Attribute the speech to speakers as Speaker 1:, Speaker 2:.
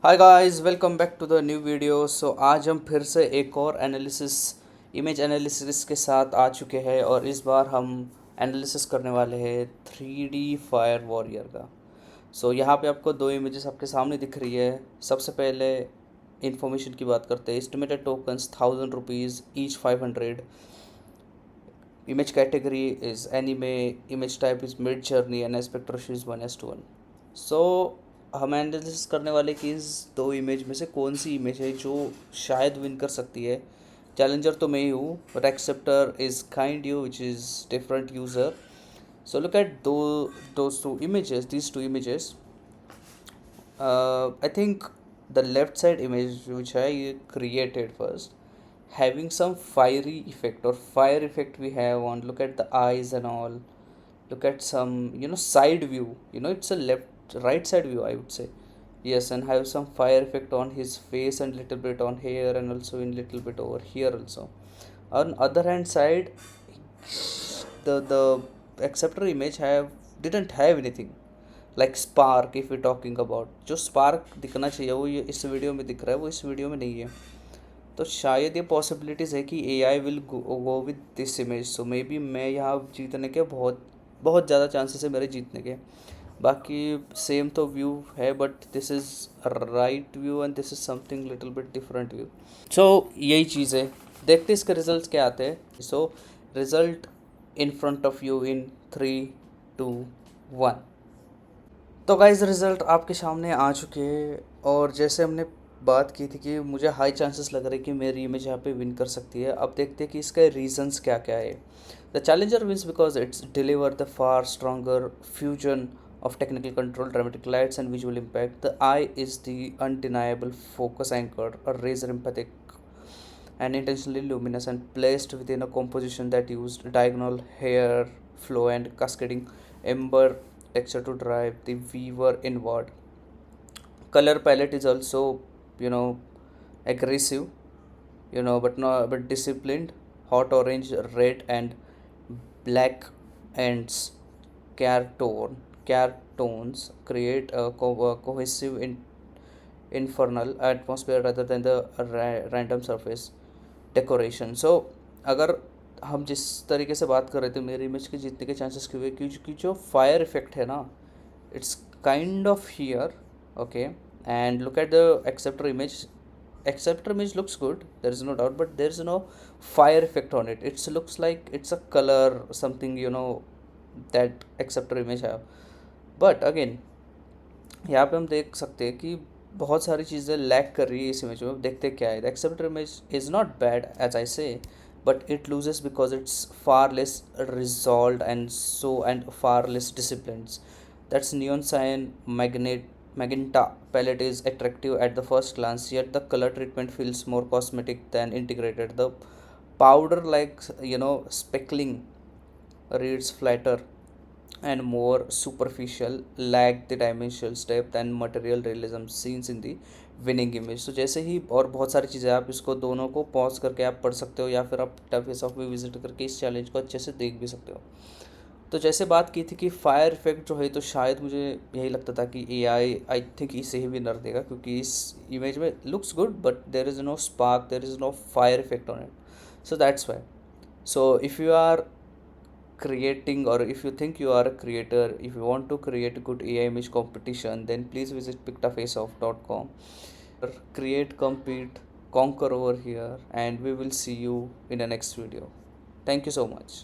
Speaker 1: Hi guys, welcome back to the new video. आज हम फिर से एक और इमेज एनालिसिस के साथ आ चुके हैं और इस बार हम एनालिसिस करने वाले हैं 3D फायर वॉरियर का। यहाँ पे आपको दो इमेजेस आपके सामने दिख रही है। सबसे पहले इंफॉर्मेशन की बात करते हैं। Estimated tokens 1000 rupees each 500। Image category is anime, image type is mid journey and aspect ratio is 1:1। सो हम एनालिसिस करने वाले कि इस दो इमेज में से कौन सी इमेज है जो शायद विन कर सकती है। चैलेंजर तो मैं ही हूँ, but acceptor is kind you which is different user. So look at those two images, these two images. I think the left side image which I created first, having some fiery effect or fire effect we have on. Look at the eyes and all. Look at some side view. It's a left right side view, I would say. Yes, and have some fire effect on his face and little bit on hair and also in little bit over here also. On other hand side, the acceptor image have didn't have anything like spark. If we're talking about जो spark दिखना चाहिए वो ये इस video में दिख रहा है, वो इस वीडियो में नहीं है। तो शायद ये पॉसिबिलिटीज़ है कि AI will go with this image. So may be मैं यहाँ जीतने के बहुत बहुत ज़्यादा चांसेस है मेरे जीतने के। बाकी सेम तो व्यू है, but this is right view and this is something little bit different view. So यही चीज़ है, देखते इसके रिजल्ट क्या आते हैं। So result in front of you in 3, 2, 1। तो गाइस रिज़ल्ट आपके सामने आ चुके हैं और जैसे हमने बात की थी कि मुझे हाई चांसेस लग रहे हैं कि मेरी इमेज यहाँ पे विन कर सकती है। अब देखते हैं कि इसके रीजंस क्या क्या है। The challenger wins because it's deliver the far stronger fusion of technical control, dramatic lights, and visual impact. The eye is the undeniable focus anchor, a razor empathic and intentionally luminous, and placed within a composition that used diagonal hair flow and cascading ember texture to drive the viewer inward. Color palette is also, you know, aggressive, but disciplined. Hot orange, red, and black ends care tone care tones create a cohesive infernal atmosphere rather than the random surface decoration. अगर हम जिस तरीके से बात कर रहे थे मेरी इमेज के जीतने के चांसेस क्यों हुए, क्योंकि जो फायर इफेक्ट है ना, it's kind of here. Okay, and look at the acceptor image looks good, there is no doubt, but there is no fire effect on it. It's looks like it's a colour something that acceptor image है। But again यहाँ पे हम देख सकते हैं कि बहुत सारी चीज़ें लैक कर रही है इस इमेज में। देखते क्या है। The acceptor image is not bad as I say, but it loses because it's far less resolved and far less discipline. That's neon sign magenta palette is attractive at the first glance, yet the color treatment feels more cosmetic than integrated. The powder like speckling reads flatter and more superficial, lack the dimensional depth and material realism scenes in the winning image। तो जैसे ही और बहुत सारी चीज़ें, आप इसको दोनों को पॉज करके आप पढ़ सकते हो या फिर आप फेस ऑफ भी विजिट करके इस चैलेंज को अच्छे से देख भी सकते हो। तो जैसे बात की थी कि फायर इफेक्ट जो है, तो शायद मुझे यही लगता था कि आई थिंक इसे ही विनर देगा, क्योंकि इस इमेज में looks good but there is no spark, there is no fire effect on it. So that's why. So if you are creating, or if you think you are a creator, if you want to create a good AI image competition, then please visit pictafaceoff.com. Create, compete, conquer over here, and we will see you in the next video. Thank you so much.